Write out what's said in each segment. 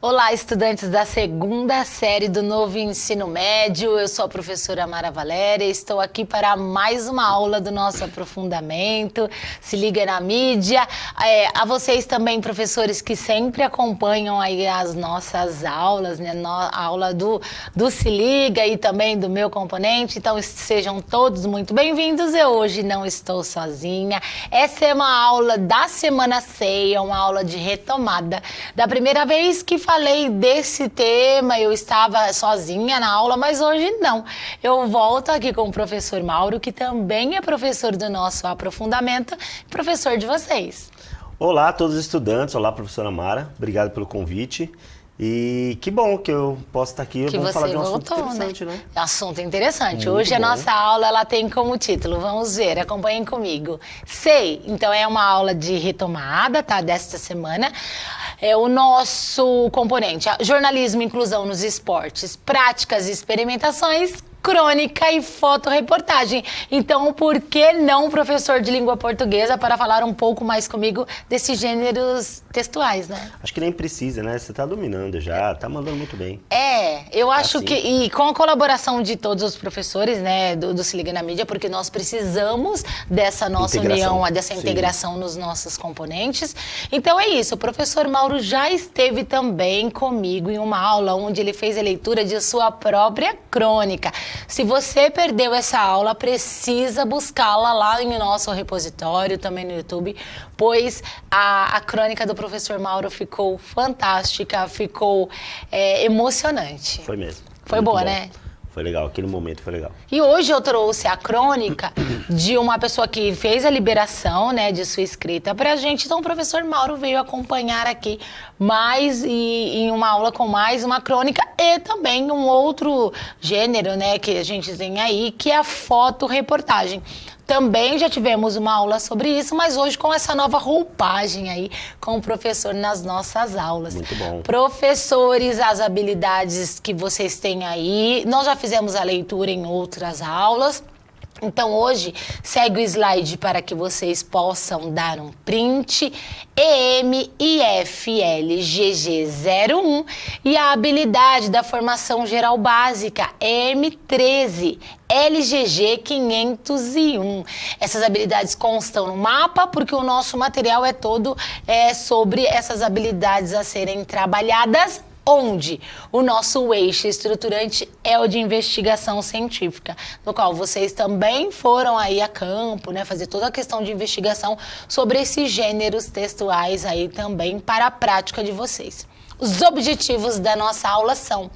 Olá, estudantes da segunda série do novo ensino médio. Eu sou a professora Mara Valéria e estou aqui para mais uma aula do nosso aprofundamento. Se liga na mídia. A vocês também, professores, que sempre acompanham aí as nossas aulas, né? A aula do Se Liga e também do meu componente. Então, sejam todos muito bem-vindos. Eu hoje não estou sozinha. Essa é uma aula da Semana Ceia, uma aula de retomada. Da primeira vez que falei desse tema, eu estava sozinha na aula, mas hoje não. Eu volto aqui com o professor Mauro, que também é professor do nosso aprofundamento, professor de vocês. Olá a todos os estudantes, olá professora Mara, obrigado pelo convite. E que bom que eu posso estar aqui. Vamos falar de um assunto interessante, né? Assunto interessante. Muito Hoje a bom. nossa aula ela tem como título, vamos ver, acompanhem comigo. SEI, então é uma aula de retomada, tá? Desta semana. É o nosso componente, jornalismo e inclusão nos esportes, práticas e experimentações, crônica e fotoreportagem. Então, por que não professor de língua portuguesa para falar um pouco mais comigo desses gêneros textuais, né? Acho que nem precisa, né? Você tá dominando já, tá mandando muito bem. Eu acho Assim. que, e com a colaboração de todos os professores, né, do Se Liga na Mídia, porque nós precisamos dessa nossa união, dessa integração nos nossos componentes. Então é isso, o professor Mauro já esteve também comigo em uma aula onde ele fez a leitura de sua própria crônica. Se você perdeu essa aula, precisa buscá-la lá em nosso repositório, também no YouTube, pois a crônica do professor Mauro ficou fantástica, ficou emocionante. Foi mesmo. Foi muito boa, bom. né? Foi legal, aquele momento foi legal. E hoje eu trouxe a crônica de uma pessoa que fez a liberação, né, de sua escrita pra gente. Então o professor Mauro veio acompanhar aqui em uma aula com mais uma crônica e também um outro gênero, né, que a gente tem aí, que é a fotoreportagem. Também já tivemos uma aula sobre isso, mas hoje com essa nova roupagem aí, com o professor nas nossas aulas. Muito bom. Professores, as habilidades que vocês têm aí, nós já fizemos a leitura em outras aulas. Então hoje segue o slide para que vocês possam dar um print, EMIFLGG01 e a habilidade da formação geral básica M13. LGG 501. Essas habilidades constam no mapa, porque o nosso material é todo sobre essas habilidades a serem trabalhadas, onde o nosso eixo estruturante é o de investigação científica, no qual vocês também foram aí a campo, né, fazer toda a questão de investigação sobre esses gêneros textuais aí também para a prática de vocês. Os objetivos da nossa aula são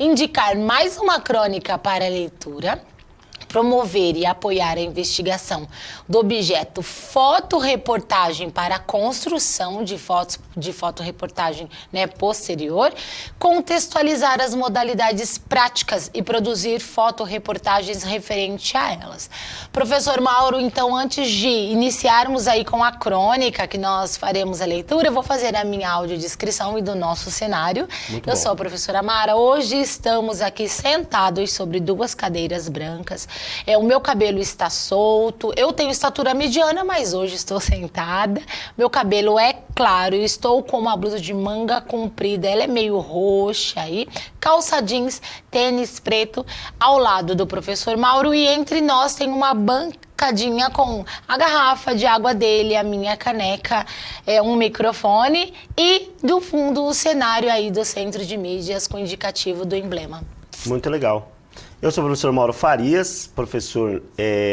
indicar mais uma crônica para a leitura, promover e apoiar a investigação do objeto fotoreportagem para a construção de fotoreportagem, né, posterior, contextualizar as modalidades práticas e produzir fotoreportagens referente a elas. Professor Mauro, então, antes de iniciarmos aí com a crônica, que nós faremos a leitura, eu vou fazer a minha audiodescrição e do nosso cenário. Eu sou a professora Mara. Hoje estamos aqui sentados sobre duas cadeiras brancas. O meu cabelo está solto, eu tenho estatura mediana, mas hoje estou sentada. Meu cabelo é claro, eu estou com uma blusa de manga comprida, ela é meio roxa aí, calça jeans, tênis preto, ao lado do professor Mauro, e entre nós tem uma bancadinha com a garrafa de água dele, a minha caneca, um microfone e do fundo o cenário aí do Centro de Mídias com indicativo do emblema. Muito legal. Eu sou o professor Mauro Farias, professor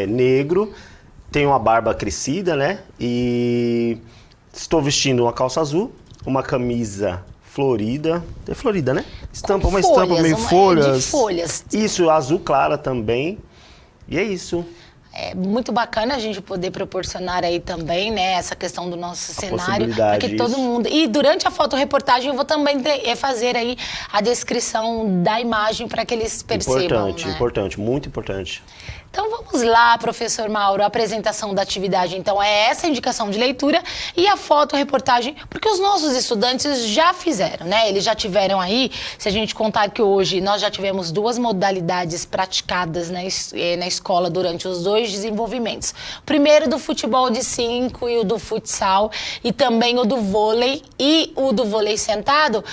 negro, tenho uma barba crescida, né? E estou vestindo uma calça azul, uma camisa florida. É florida, né? Uma estampa meio folhas. De folhas. Isso, azul clara também. E é isso. É muito bacana a gente poder proporcionar aí também, né, essa questão do nosso cenário, para que todo mundo... E durante a fotoreportagem eu vou também fazer aí a descrição da imagem para que eles percebam, Importante, né? importante, muito importante. Então vamos lá, professor Mauro, a apresentação da atividade então é essa indicação de leitura e a fotoreportagem, porque os nossos estudantes já fizeram, né? Eles já tiveram aí, se a gente contar que hoje nós já tivemos 2 modalidades praticadas na escola durante os 2 desenvolvimentos. O primeiro do futebol de 5 e o do futsal e também o do vôlei e o do vôlei sentado.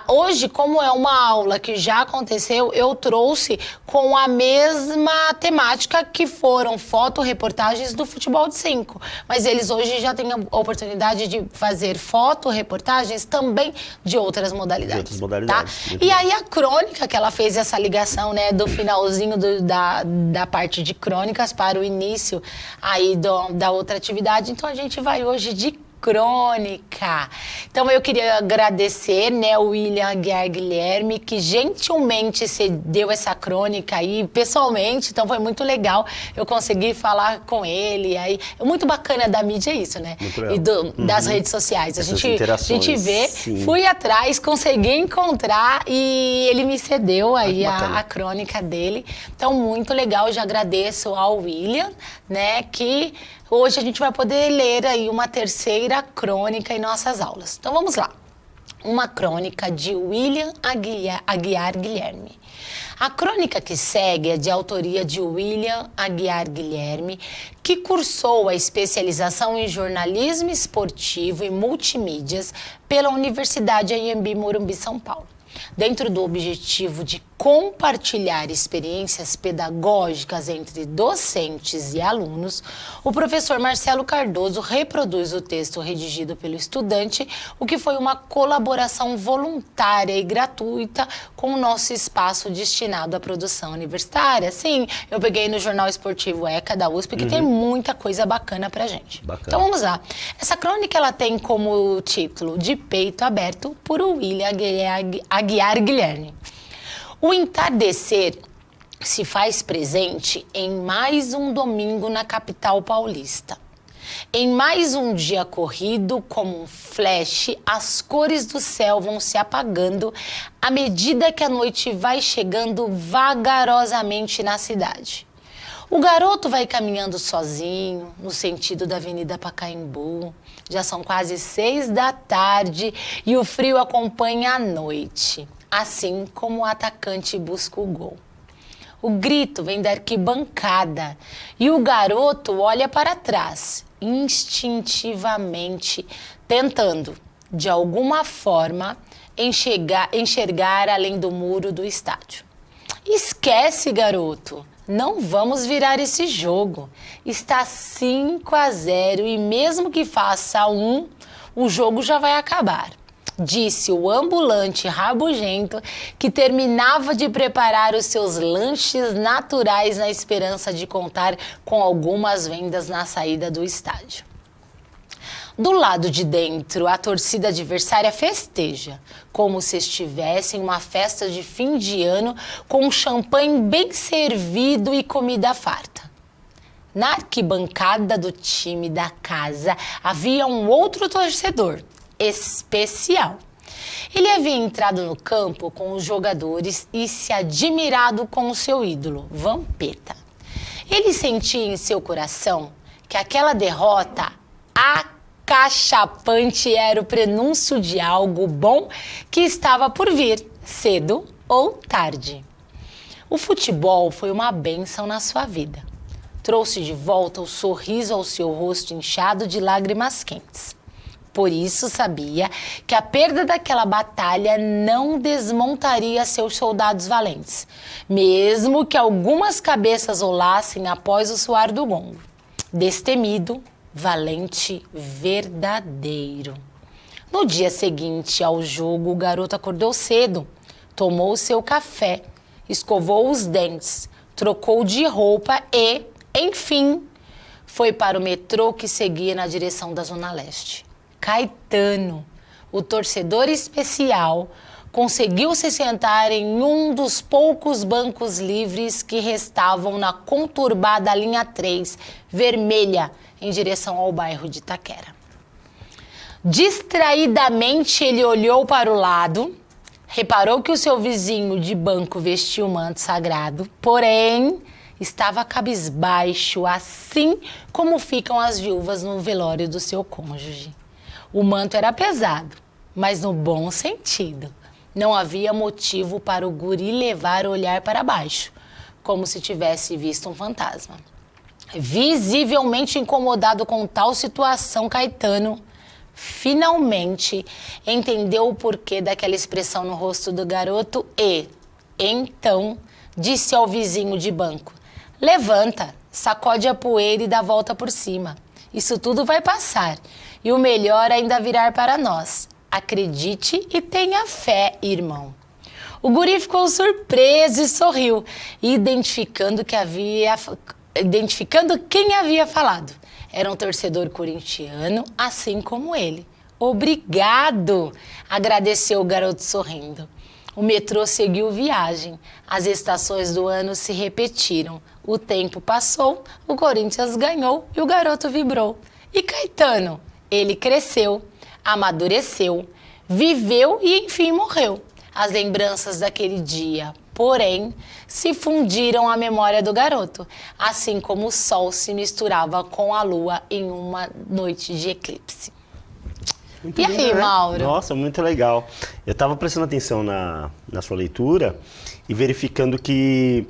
Hoje, como é uma aula que já aconteceu, eu trouxe com a mesma temática que foram fotoreportagens do futebol de 5. Mas eles hoje já têm a oportunidade de fazer fotoreportagens também de outras modalidades. De outras modalidades. Tá? E aí a crônica, que ela fez essa ligação, né, do finalzinho da parte de crônicas para o início aí da outra atividade. Então a gente vai hoje de crônica. Então eu queria agradecer, né, o William Aguiar Guilherme, que gentilmente cedeu essa crônica aí pessoalmente, então foi muito legal eu consegui falar com ele. Aí é muito bacana da mídia isso, né? E das redes sociais. A gente vê, sim. Fui atrás, consegui encontrar e ele me cedeu aí a crônica dele. Então muito legal, eu já agradeço ao William, né, que hoje a gente vai poder ler aí uma terceira crônica em nossas aulas. Então vamos lá. Uma crônica de William Aguiar Guilherme. A crônica que segue é de autoria de William Aguiar Guilherme, que cursou a especialização em jornalismo esportivo e multimídias pela Universidade Anhembi Morumbi, São Paulo. Dentro do objetivo de compartilhar experiências pedagógicas entre docentes e alunos, o professor Marcelo Cardoso reproduz o texto redigido pelo estudante, o que foi uma colaboração voluntária e gratuita com o nosso espaço destinado à produção universitária. Sim, eu peguei no Jornal Esportivo ECA da USP, que tem muita coisa bacana pra gente. Bacana. Então vamos lá. Essa crônica ela tem como título De Peito Aberto por William Aguiar Guilherme. O entardecer se faz presente em mais um domingo na capital paulista. Em mais um dia corrido, como um flash, as cores do céu vão se apagando à medida que a noite vai chegando vagarosamente na cidade. O garoto vai caminhando sozinho, no sentido da Avenida Pacaembu. Já são quase 6 da tarde e o frio acompanha a noite, assim como o atacante busca o gol. O grito vem da arquibancada e o garoto olha para trás, instintivamente, tentando, de alguma forma, enxergar além do muro do estádio. Esquece, garoto! Não vamos virar esse jogo. Está 5-0 e mesmo que faça 1, o jogo já vai acabar. Disse o ambulante rabugento que terminava de preparar os seus lanches naturais na esperança de contar com algumas vendas na saída do estádio. Do lado de dentro, a torcida adversária festeja, como se estivesse em uma festa de fim de ano com champanhe bem servido e comida farta. Na arquibancada do time da casa havia um outro torcedor, especial. Ele havia entrado no campo com os jogadores e se admirado com o seu ídolo, Vampeta. Ele sentia em seu coração que aquela derrota acachapante era o prenúncio de algo bom que estava por vir, cedo ou tarde. O futebol foi uma bênção na sua vida. Trouxe de volta o sorriso ao seu rosto inchado de lágrimas quentes. Por isso sabia que a perda daquela batalha não desmontaria seus soldados valentes, mesmo que algumas cabeças rolassem após o soar do gongo. Destemido, valente, verdadeiro. No dia seguinte ao jogo, o garoto acordou cedo, tomou seu café, escovou os dentes, trocou de roupa e, enfim, foi para o metrô que seguia na direção da Zona Leste. Caetano, o torcedor especial, conseguiu se sentar em um dos poucos bancos livres que restavam na conturbada linha 3, vermelha, em direção ao bairro de Itaquera. Distraidamente, ele olhou para o lado, reparou que o seu vizinho de banco vestia o manto sagrado, porém, estava cabisbaixo, assim como ficam as viúvas no velório do seu cônjuge. O manto era pesado, mas no bom sentido. Não havia motivo para o guri levar o olhar para baixo, como se tivesse visto um fantasma. Visivelmente incomodado com tal situação, Caetano finalmente entendeu o porquê daquela expressão no rosto do garoto e, então, disse ao vizinho de banco: levanta, sacode a poeira e dá a volta por cima. Isso tudo vai passar e o melhor ainda virá para nós. Acredite e tenha fé, irmão. O guri ficou surpreso e sorriu, identificando quem havia falado. Era um torcedor corintiano, assim como ele. Obrigado, agradeceu o garoto sorrindo. O metrô seguiu viagem. As estações do ano se repetiram. O tempo passou, o Corinthians ganhou e o garoto vibrou. E Caetano? Ele cresceu, amadureceu, viveu e enfim morreu. As lembranças daquele dia, porém, se fundiram à memória do garoto, assim como o sol se misturava com a lua em uma noite de eclipse. Muito E lindo, aí, né? Mauro? Nossa, muito legal. Eu estava prestando atenção na sua leitura e verificando que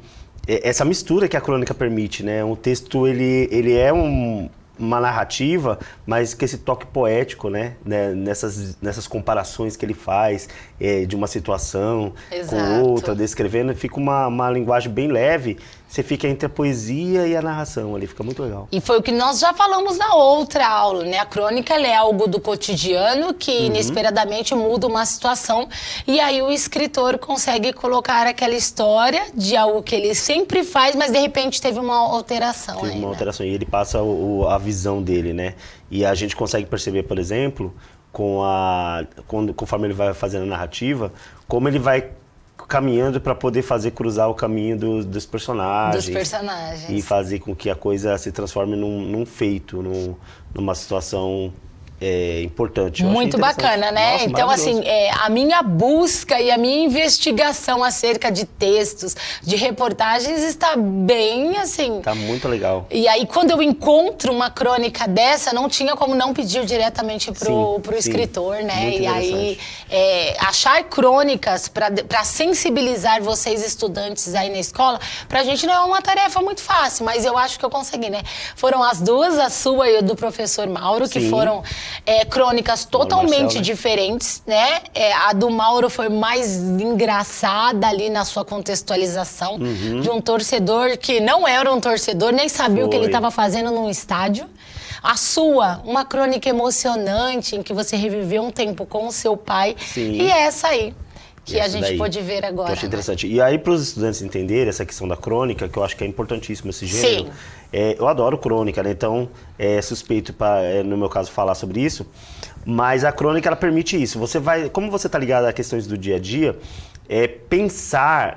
essa mistura que a crônica permite, né? Um texto, ele é uma narrativa, mas que esse toque poético, né? Nessas comparações que ele faz de uma situação Exato. com outra, descrevendo, fica uma linguagem bem leve. Você fica entre a poesia e a narração ali, fica muito legal. E foi o que nós já falamos na outra aula, né? A crônica ela é algo do cotidiano que inesperadamente muda uma situação e aí o escritor consegue colocar aquela história de algo que ele sempre faz, mas de repente teve uma alteração. Teve aí, uma né? alteração. E ele passa a visão dele, né? E a gente consegue perceber, por exemplo, conforme ele vai fazendo a narrativa, como ele vai caminhando para poder fazer cruzar o caminho dos personagens. Dos personagens. E fazer com que a coisa se transforme num feito, numa situação importante. Eu achei Muito interessante. bacana, né? Nossa, então, assim, maravilhoso. a minha busca e a minha investigação acerca de textos, de reportagens, está bem, assim... Tá muito legal. E aí, quando eu encontro uma crônica dessa, não tinha como não pedir diretamente pro Sim, escritor, né? muito E aí, achar crônicas para sensibilizar vocês, estudantes aí na escola, pra gente não é uma tarefa muito fácil, mas eu acho que eu consegui, né? Foram as duas, a sua e a do professor Mauro, que Sim. foram crônicas totalmente Marcel, né? diferentes, né? A do Mauro foi mais engraçada ali na sua contextualização, de um torcedor que não era um torcedor, nem sabia o que ele Foi. estava fazendo num estádio. A sua, uma crônica emocionante, em que você reviveu um tempo com o seu pai. Sim. E essa aí, que a Essa gente daí, pode ver agora. que eu achei né? interessante. E aí, para os estudantes entenderem essa questão da crônica, que eu acho que é importantíssimo esse gênero. Sim. Eu adoro crônica, né? Então, é suspeito para, no meu caso, falar sobre isso. Mas a crônica, ela permite isso. Como você está ligado a questões do dia a dia, pensar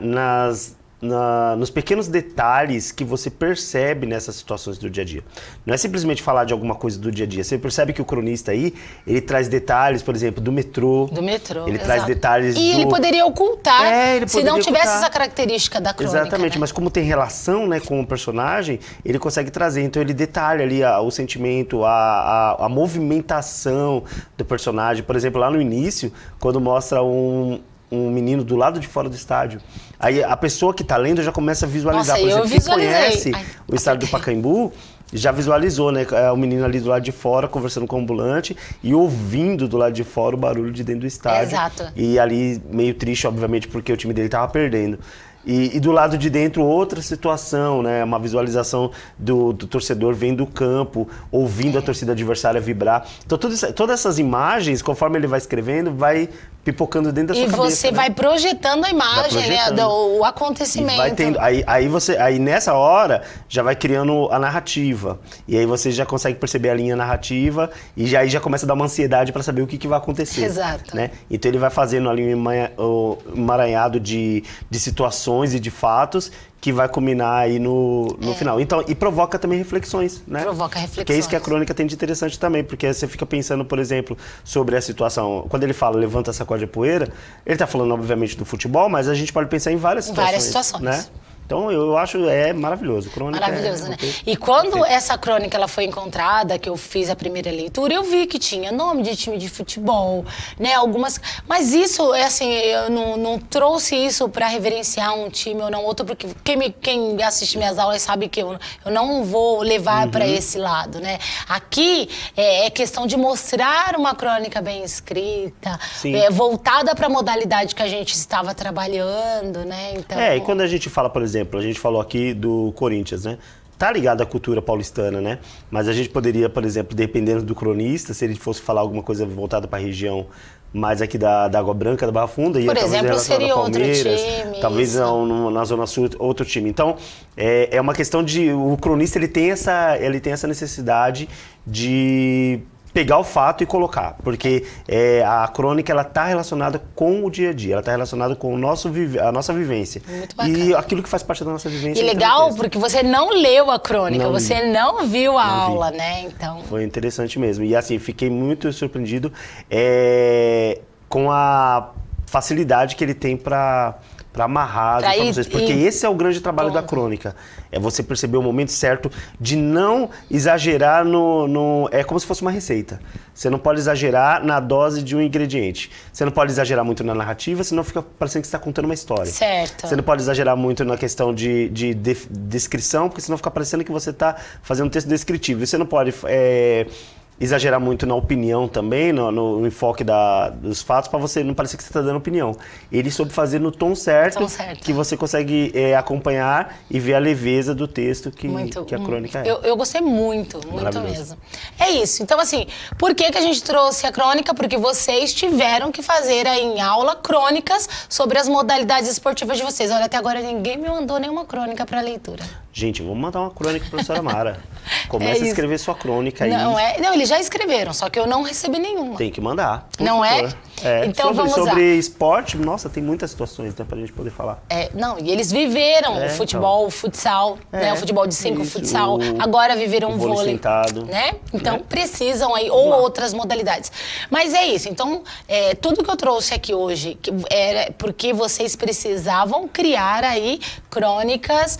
nos pequenos detalhes que você percebe nessas situações do dia a dia. Não é simplesmente falar de alguma coisa do dia a dia. Você percebe que o cronista aí, ele traz detalhes, por exemplo, do metrô. Do metrô, Ele exato. traz detalhes E ele poderia ocultar, ele se não poderia tivesse ocultar. essa característica da crônica. Exatamente, né? mas como tem relação, né, com o personagem, ele consegue trazer. Então ele detalha ali o sentimento, a movimentação do personagem. Por exemplo, lá no início, quando mostra um menino do lado de fora do estádio. Aí a pessoa que está lendo já começa a visualizar. Nossa, por eu exemplo, quem visualizei. conhece o estádio do Pacaembu já visualizou, né? O menino ali do lado de fora conversando com o ambulante e ouvindo do lado de fora o barulho de dentro do estádio. Exato. E ali meio triste, obviamente, porque o time dele estava perdendo. E do lado de dentro, outra situação, né? Uma visualização do torcedor vendo o campo, ouvindo a torcida adversária vibrar. Então, todas essas imagens, conforme ele vai escrevendo, vai pipocando dentro da sua cabeça. E você vai projetando a imagem, né? O acontecimento. Vai tendo, aí nessa hora já vai criando a narrativa. E aí você já consegue perceber a linha narrativa e aí já começa a dar uma ansiedade para saber o que vai acontecer. Exato. Né? Então ele vai fazendo ali um emaranhado de situações e de fatos que vai culminar aí no final. Então, e provoca também reflexões, né? Provoca reflexões. Porque é isso que a crônica tem de interessante também, porque você fica pensando, por exemplo, sobre a situação. Quando ele fala levanta, sacode a poeira, ele está falando, obviamente, do futebol, mas a gente pode pensar em várias situações. Várias situações. Né? Então, eu acho maravilhoso. Crônica Maravilhoso, né? E quando essa crônica ela foi encontrada, que eu fiz a primeira leitura, eu vi que tinha nome de time de futebol, né? Algumas... Mas isso, assim, eu não trouxe isso para reverenciar um time ou não outro, porque quem assiste minhas aulas sabe que eu não vou levar para esse lado, né? Aqui é questão de mostrar uma crônica bem escrita, voltada para a modalidade que a gente estava trabalhando, né? Então... e quando a gente fala, por exemplo, a gente falou aqui do Corinthians, né? Tá ligado à cultura paulistana, né? Mas a gente poderia, por exemplo, dependendo do cronista, se ele fosse falar alguma coisa voltada para a região mais aqui da Água Branca, da Barra Funda, por exemplo, seria outro time. Talvez na Zona Sul, outro time. Então, é uma questão de... O cronista, ele tem essa necessidade de pegar o fato e colocar, porque a crônica ela está relacionada com o dia a dia, ela está relacionada com a nossa vivência. Muito bacana. E aquilo que faz parte da nossa vivência. E legal, porque você não leu a crônica, você não viu a aula, né? Então... Foi interessante mesmo. E assim, fiquei muito surpreendido com a facilidade que ele tem para amarrar as informações, porque esse é o grande trabalho da crônica. É você perceber o momento certo de não exagerar é como se fosse uma receita. Você não pode exagerar na dose de um ingrediente. Você não pode exagerar muito na narrativa, senão fica parecendo que você está contando uma história. Certo. Você não pode exagerar muito na questão de descrição, porque senão fica parecendo que você está fazendo um texto descritivo. E você não pode... exagerar muito na opinião também, no enfoque dos fatos, para você não parecer que você está dando opinião. Ele soube fazer no tom certo, que você consegue acompanhar e ver a leveza do texto que a crônica é. Eu gostei muito mesmo. É isso. Então, assim, por que a gente trouxe a crônica? Porque vocês tiveram que fazer aí em aula crônicas sobre as modalidades esportivas de vocês. Olha, até agora ninguém me mandou nenhuma crônica para leitura. Gente, vamos mandar uma crônica para a professora Mara. Comece a escrever sua crônica aí. Não, eles já escreveram, só que eu não recebi nenhuma. Tem que mandar. Não favor. Então vamos lá. Sobre esporte, nossa, tem muitas situações, né, pra gente poder falar. E eles viveram o futebol, o futsal, né? O futebol de 5, o futsal. Agora viveram o vôlei sentado, né? Então precisam aí, ou outras modalidades. Mas é isso. Então, tudo que eu trouxe aqui hoje era porque vocês precisavam criar aí crônicas,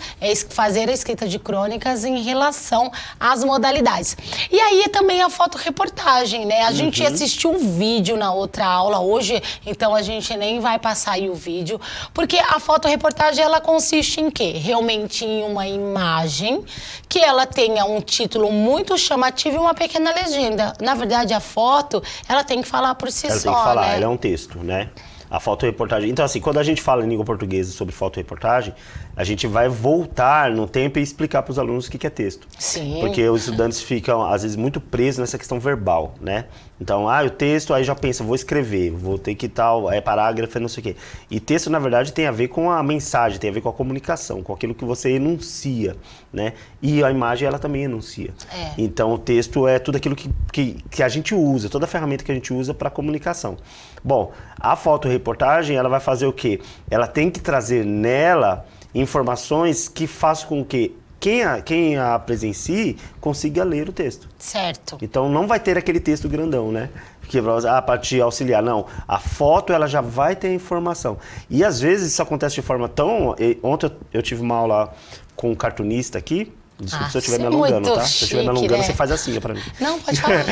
fazer a escrita de crônicas em relação às modalidades. E aí também a fotoreportagem, né? A gente assistiu um vídeo na outra aula hoje, então a gente nem vai passar aí o vídeo, porque a fotoreportagem ela consiste em quê? Realmente em uma imagem que ela tenha um título muito chamativo e uma pequena legenda. Na verdade, a foto, ela tem que falar por si só, Ela tem que falar, né? ela é um texto, né? A fotoreportagem. Então, assim, quando a gente fala em língua portuguesa sobre fotoreportagem, a gente vai voltar no tempo e explicar para os alunos o que é texto. Sim. Porque os estudantes ficam, às vezes, muito presos nessa questão verbal, né? Então, o texto, aí já pensa, vou escrever, vou ter que tal, parágrafo, não sei o quê. E texto, na verdade, tem a ver com a mensagem, tem a ver com a comunicação, com aquilo que você enuncia, né? E a imagem, ela também enuncia. Então, o texto é tudo aquilo que a gente usa, toda a ferramenta que a gente usa para comunicação. Bom, a fotoreportagem, ela vai fazer o quê? Ela tem que trazer nela informações que façam com que quem a presencie consiga ler o texto. Certo. Então não vai ter aquele texto grandão, né? Que para te auxiliar. Não, a foto ela já vai ter a informação. E às vezes isso acontece de forma tão... Ontem eu tive uma aula com um cartunista aqui. Desculpa se eu estiver me alongando, tá? Se eu estiver me alongando, você faz assim pra mim. Não, pode falar.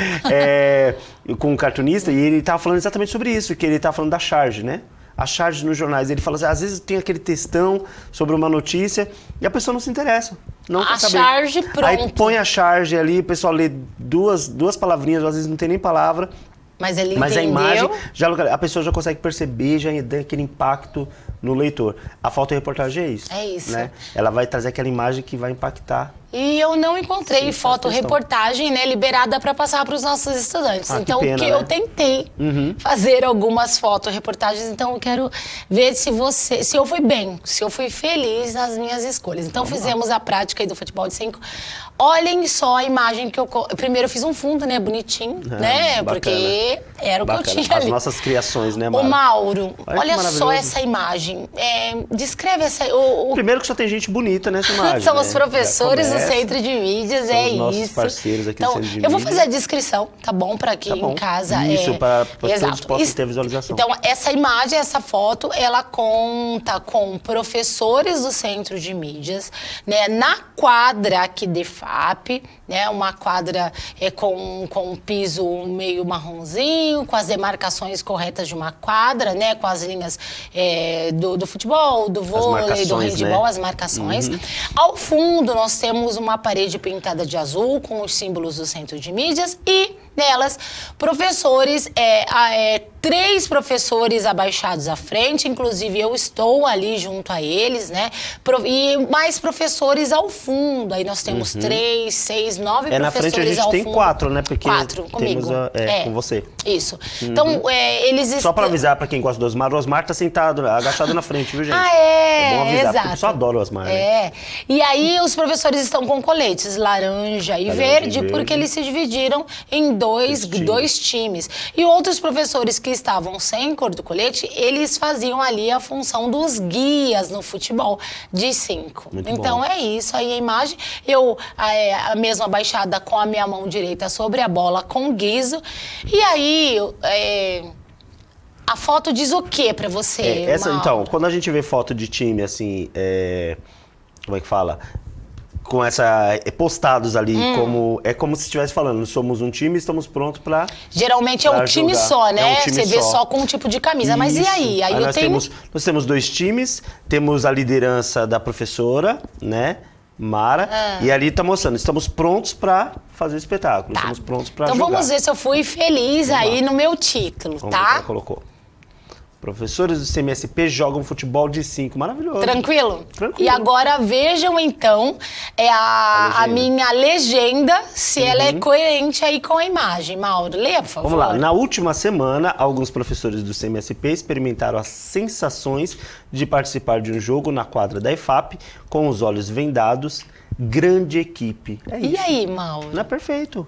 Com um cartunista, e ele estava falando exatamente sobre isso, que ele estava falando da charge, né? A charge nos jornais. Ele fala assim, às vezes tem aquele textão sobre uma notícia e a pessoa não se interessa. Não quer saber. Charge, pronto. Aí põe a charge ali, o pessoal lê duas palavrinhas, às vezes não tem nem palavra. Mas ele Mas entendeu. a imagem, a pessoa já consegue perceber, já dá aquele impacto no leitor. A fotoreportagem é isso. É isso. Né? Ela vai trazer aquela imagem que vai impactar. E eu não encontrei fotoreportagem, né, liberada para passar para os nossos estudantes. Então, pena, né? eu tentei fazer algumas fotoreportagens. Então, eu quero ver se eu fui bem, se eu fui feliz nas minhas escolhas. Então, fizemos a prática aí do futebol de 5. Olhem só a imagem que eu... Primeiro, eu fiz um fundo, né, bonitinho, né? Bacana. Porque Era o que eu tinha As ali. nossas criações, né, Ô, Mara? Mauro, Olha que olha só maravilhoso. essa imagem. Descreve essa... Primeiro que só tem gente bonita nessa imagem, São né? os professores Já do começa. Centro de Mídias, São é os nossos isso. parceiros aqui do Então, Centro de eu vou Mídias. fazer a descrição, tá bom? Para aqui Tá bom. em casa. Isso, para todos Exato. possam ter visualização. Então, essa imagem, essa foto, ela conta com professores do Centro de Mídias, né? Na quadra aqui de FAP, né? Uma quadra com um piso meio marronzinho, com as demarcações corretas de uma quadra, né? Com as linhas do futebol, do vôlei, do handebol, né? As marcações. Ao fundo, nós temos uma parede pintada de azul com os símbolos do Centro de Mídias e nelas, professores, 3 professores abaixados à frente, inclusive eu estou ali junto a eles, né? E mais professores ao fundo. Aí nós temos 3, 6, 9 professores ao fundo. Na frente a gente tem 4, né? Porque 4 comigo. temos com você. Isso. Então, eles Só para avisar para quem gosta do Osmar, o Osmar tá sentado, agachado na frente, viu, gente? É bom avisar, exato. porque o pessoal adora o Osmar, né? E aí os professores estão com coletes laranja e verde, porque eles se dividiram em dois times. E outros professores que estavam sem cor do colete, eles faziam ali a função dos guias no futebol de 5. Então é isso aí a imagem. Eu, a mesma abaixada com a minha mão direita sobre a bola com guiso. E aí... a foto diz o que pra você, Então, quando a gente vê foto de time, assim, como é que fala? Com postados ali, como se estivesse falando, somos um time, estamos prontos para geralmente é um time jogar. só, né? É um time Você vê só com um tipo de camisa. Isso. Mas e aí? Aí nós temos 2 times, temos a liderança da professora, né? Mara, e ali tá mostrando, estamos prontos para fazer o espetáculo, estamos prontos para jogar. Então vamos ver se eu fui feliz aí no meu título, Vamos ver o que tá? ela colocou. Professores do CMSP jogam futebol de 5. Maravilhoso. Tranquilo? Tranquilo. E agora vejam, então, a minha legenda, se ela é coerente aí com a imagem. Mauro, lê, por favor. Vamos lá. Na última semana, alguns professores do CMSP experimentaram as sensações de participar de um jogo na quadra da EFAP, com os olhos vendados. Grande equipe. E aí, Mauro? Não é perfeito.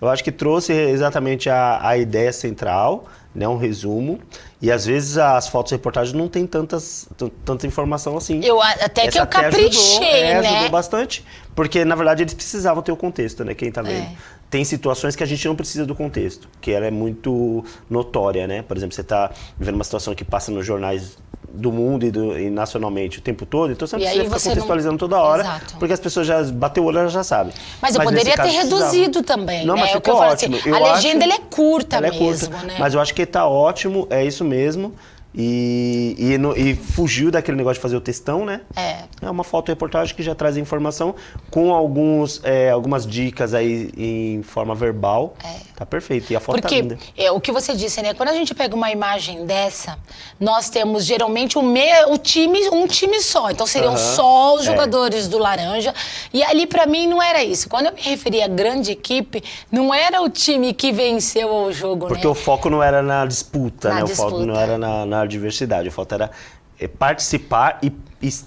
Eu acho que trouxe exatamente a ideia central, né, um resumo. E às vezes as fotos reportagens não tem tanta informação assim. Até que eu caprichei, né? Ajudou bastante, porque na verdade eles precisavam ter o contexto, né? Quem tá vendo. Tem situações que a gente não precisa do contexto, que ela é muito notória, né? Por exemplo, você tá vivendo uma situação que passa nos jornais do mundo e nacionalmente o tempo todo, então você não precisa ficar contextualizando toda hora, porque as pessoas já bateu o olho, elas já sabem. Mas eu poderia ter reduzido também, não, né? mas ficou ótimo. Assim, a legenda ela é curta mesmo, né? Mas eu acho que tá ótimo, é isso mesmo. E fugiu daquele negócio de fazer o textão, né? É uma fotoreportagem que já traz informação com algumas dicas aí em forma verbal. Tá perfeito. E a foto tá linda. Porque o que você disse, né? Quando a gente pega uma imagem dessa, nós temos geralmente um time só. Então seriam só os jogadores do laranja. E ali pra mim não era isso. Quando eu me referia a grande equipe, não era o time que venceu o jogo, porque o foco não era na disputa, né? O foco não era na diversidade. O foco era participar e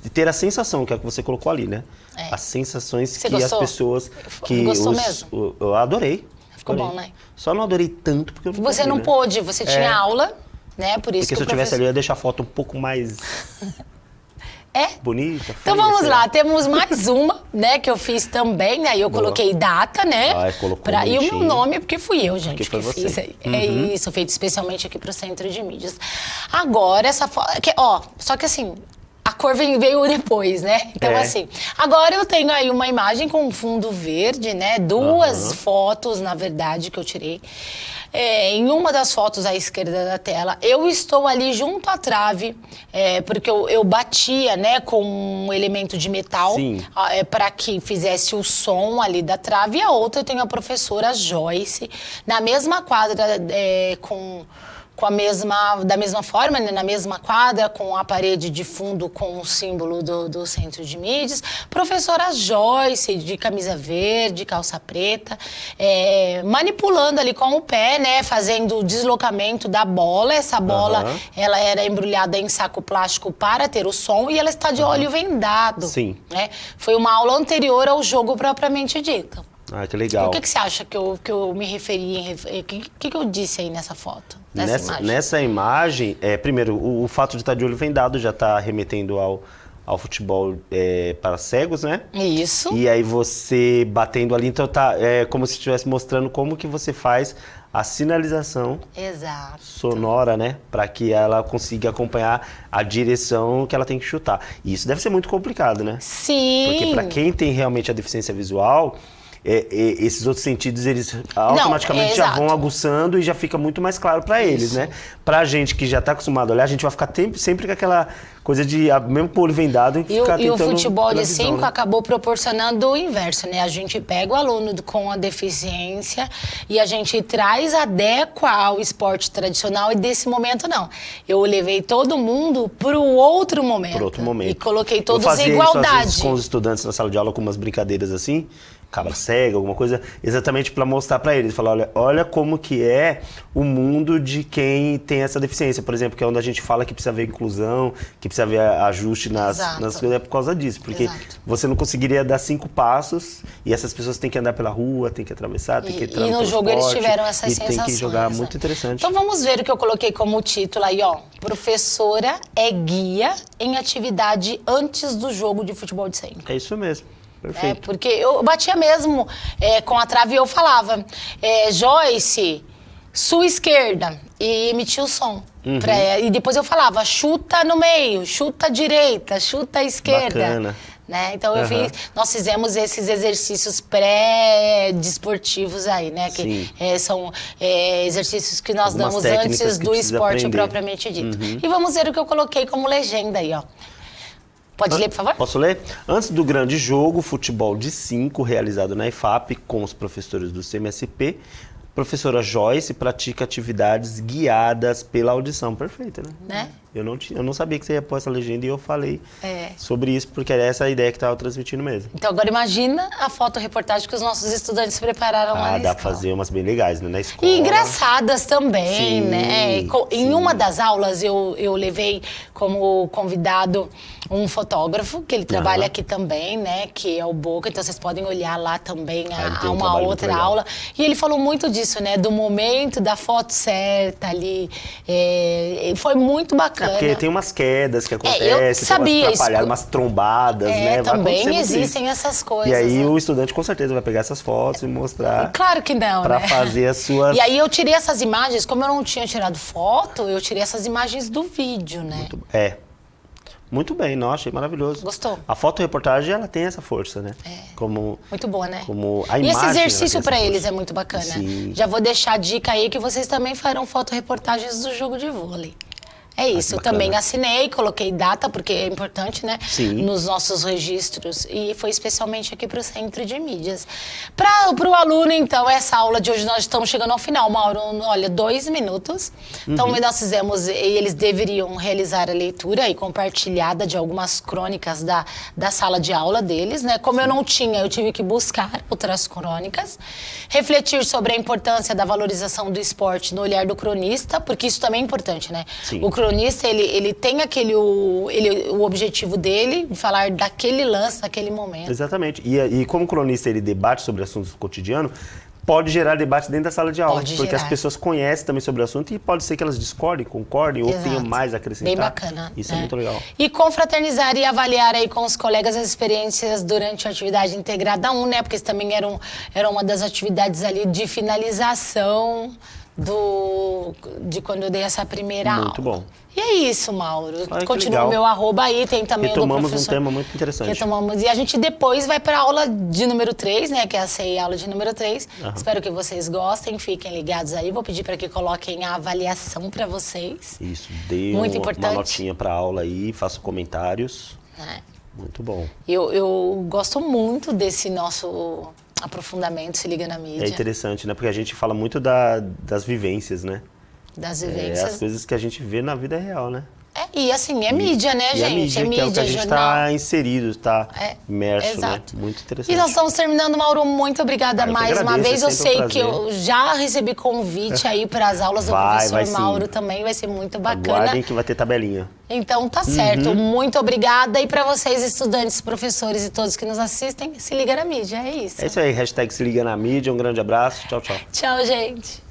ter a sensação, que é o que você colocou ali, né? As sensações você que gostou? As pessoas... Gostou mesmo? Eu adorei. Ficou bom, né? Só não adorei tanto porque eu não Você não pôde, você tinha aula, né? Por isso porque se eu tivesse ali, eu ia deixar a foto um pouco mais... bonita. Então vamos lá, temos mais uma, né, que eu fiz também, aí eu coloquei data, né? E o meu nome, porque fui eu, gente, que fiz aí. É isso, feito especialmente aqui pro Centro de Mídias. Agora, essa foto, só que assim, a cor veio depois, né? Então, assim, agora eu tenho aí uma imagem com um fundo verde, né? 2 fotos, na verdade, que eu tirei. Em uma das fotos à esquerda da tela, eu estou ali junto à trave, porque eu batia, né, com um elemento de metal para que fizesse o som ali da trave. E a outra eu tenho a professora Joyce, na mesma quadra, da mesma forma, né, na mesma quadra, com a parede de fundo com o símbolo do Centro de Mídias. Professora Joyce, de camisa verde, calça preta, manipulando ali com o pé, né, fazendo o deslocamento da bola. Essa bola, ela era embrulhada em saco plástico para ter o som e ela está de olho vendado. Sim. Né? Foi uma aula anterior ao jogo propriamente dito. Ah, que legal. O que você acha que eu me referi? O que eu disse aí nessa foto? Nessa imagem, primeiro, o fato de estar de olho vendado já está remetendo ao futebol para cegos, né? Isso. E aí você batendo ali, então tá como se estivesse mostrando como que você faz a sinalização sonora, né? Para que ela consiga acompanhar a direção que ela tem que chutar. E isso deve ser muito complicado, né? Sim. Porque para quem tem realmente a deficiência visual, esses outros sentidos, eles automaticamente já vão aguçando e já fica muito mais claro para eles, né? Pra gente que já tá acostumado a olhar, a gente vai ficar sempre com aquela coisa de, mesmo com o olho vendado, ficar tentando... E o futebol de 5 né? acabou proporcionando o inverso, né? A gente pega o aluno com a deficiência e a gente adequa ao esporte tradicional, e desse momento não. Eu levei todo mundo pro outro momento. Pro outro momento. E coloquei todos em igualdade. Eu fazia isso, às vezes, com os estudantes na sala de aula, com umas brincadeiras assim, cabra cega, alguma coisa, exatamente para mostrar para eles, falar, olha como que é o mundo de quem tem essa deficiência, por exemplo, que é onde a gente fala que precisa haver inclusão, que precisa haver ajuste nas coisas, é por causa disso, porque você não conseguiria dar 5 passos e essas pessoas têm que andar pela rua, têm que atravessar, têm que entrar no jogo eles tiveram essas sensações. Tem que jogar, muito interessante. Então vamos ver o que eu coloquei como título aí, ó. Professora é guia em atividade antes do jogo de futebol de 5. É isso mesmo. Perfeito. Porque eu batia mesmo com a trave e eu falava, Joyce, sua esquerda, e emitia o som. E depois eu falava, chuta no meio, chuta à direita, chuta à esquerda. Bacana. Né? Então nós fizemos esses exercícios pré-desportivos aí, né? Que são exercícios que nós damos antes do esporte propriamente dito. E vamos ver o que eu coloquei como legenda aí, ó. Pode ler, por favor? Posso ler? Antes do grande jogo, futebol de 5, realizado na IFAP com os professores do CMSP, professora Joyce pratica atividades guiadas pela audição. Perfeito, né? Eu não sabia que você ia pôr essa legenda e eu falei sobre isso, porque era essa a ideia que estava transmitindo mesmo. Então agora imagina a fotoreportagem que os nossos estudantes prepararam lá na escola. Dá pra fazer umas bem legais, né? Na escola. E engraçadas também, né? Em uma das aulas eu levei como convidado um fotógrafo, que ele trabalha aqui também, né? Que é o Boca, então vocês podem olhar lá também uma outra aula. E ele falou muito disso, né? Do momento da foto certa ali. Foi muito bacana. Porque tem umas quedas que acontecem, tem umas atrapalhadas, umas trombadas, né? Também existem essas coisas. E aí o estudante com certeza vai pegar essas fotos e mostrar. Claro que não, pra fazer as suas... E aí eu tirei essas imagens, como eu não tinha tirado foto, eu tirei essas imagens do vídeo, né? Muito bem, nossa, achei maravilhoso. Gostou? A fotoreportagem, ela tem essa força, né? Muito boa, né? Como a imagem, e esse exercício para eles é muito bacana. Sim. Já vou deixar a dica aí que vocês também farão fotoreportagens do jogo de vôlei. É isso, eu também assinei, coloquei data, porque é importante, né? Sim. Nos nossos registros, e foi especialmente aqui para o Centro de Mídias. Para o aluno, então, essa aula de hoje nós estamos chegando ao final, Mauro, olha, 2 minutos. Então, nós fizemos, e eles deveriam realizar a leitura e compartilhada de algumas crônicas da sala de aula deles, né? Como eu não tinha, eu tive que buscar outras crônicas. Refletir sobre a importância da valorização do esporte no olhar do cronista, porque isso também é importante, né? Sim. O cronista, ele tem o objetivo dele, de falar daquele lance, daquele momento. Exatamente. E como cronista ele debate sobre assuntos do cotidiano, pode gerar debate dentro da sala de aula. Porque as pessoas conhecem também sobre o assunto e pode ser que elas discordem, concordem ou tenham mais a acrescentar. Bem bacana. Isso é muito legal. E confraternizar e avaliar aí com os colegas as experiências durante a atividade integrada 1, né? Porque isso também era uma das atividades ali de finalização de quando eu dei essa primeira aula. Muito bom. E é isso, Mauro. Ai, continua o meu @ aí, tem também o do professor. Retomamos um tema muito interessante. E a gente depois vai para a aula de número 3, né? Que é a CEI, aula de número 3. Espero que vocês gostem, fiquem ligados aí. Vou pedir para que coloquem a avaliação para vocês. Isso, dê uma notinha para a aula aí, faça comentários. Muito bom. Eu gosto muito desse nosso aprofundamento, se liga na mídia. É interessante, né? Porque a gente fala muito das vivências, né? Das vivências. As coisas que a gente vê na vida real, né? E assim, é mídia, né, E gente? a mídia, que é o que a gente jornal. está inserido, está imerso, exato. né? Muito interessante. E nós estamos terminando, Mauro. Muito obrigada Eu que mais uma agradeço, vez. é Eu sempre um sei que prazer. eu já recebi convite aí para as aulas do Vai professor sim. Mauro também. Vai ser muito bacana. Aguardem que vai ter tabelinha. Então tá certo. Muito obrigada. E para vocês, estudantes, professores e todos que nos assistem, se liga na mídia. É isso. É isso aí, hashtag se liga na mídia. Um grande abraço. Tchau, tchau. Tchau, gente.